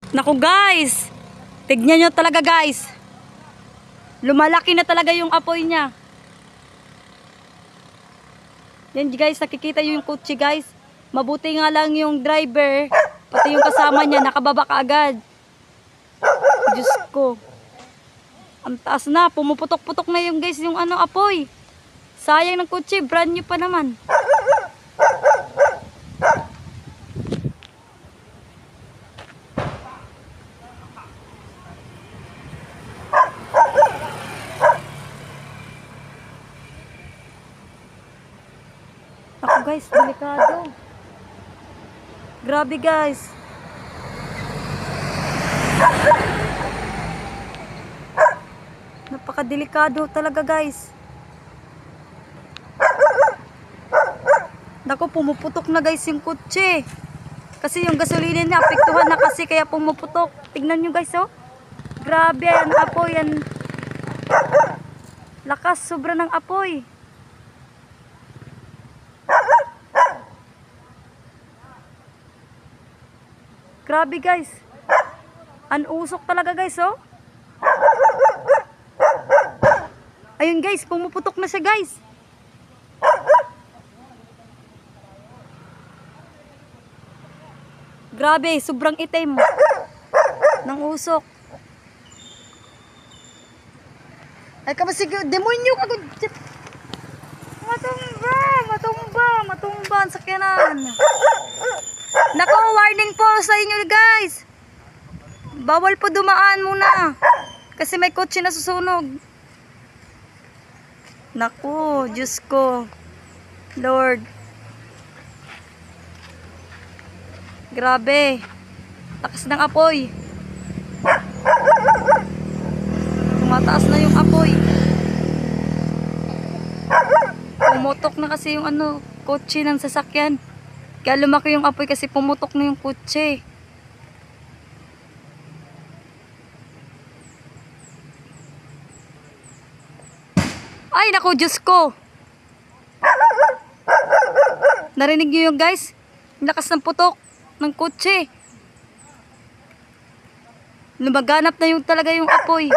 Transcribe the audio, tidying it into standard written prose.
Naku guys, tignan nyo talaga guys. Lumalaki na talaga yung apoy niya. Yan guys, nakikita yung kotse guys. Mabuti nga lang yung driver, pati yung kasama niya, nakababa ka agad. Diyos ko. Ang taas na, pumuputok-putok na yung guys, yung apoy. Sayang ng kotse, brand new pa naman. Ako guys, delikado. Grabe guys. Napakadelikado talaga guys. Naku, pumuputok na guys yung kotse. Kasi yung gasolina niya, apektuhan na kasi kaya pumuputok. Tignan nyo guys oh. Grabe, ang apoy yan. Lakas, sobra ng apoy. Grabe guys. Ang usok talaga guys oh. Ayun guys, pumuputok na siya guys. Grabe, sobrang itim ng usok. Ay kamasig, demonyo ka. Matumba ang sakyanan. Nako, warning po sa inyo guys. Bawal po dumaan muna. Kasi may kotse na susunog. Nako, Diyos ko. Lord. Grabe. Takas ng apoy. Tumataas na yung apoy. Pumutok na kasi yung kotse ng sasakyan. Kaya lumaki yung apoy kasi pumutok na yung kotse. Ay, naku, Diyos ko. Narinig nyo yung guys? Yung lakas ng putok ng kotse. Lumaganap na yung talaga yung apoy.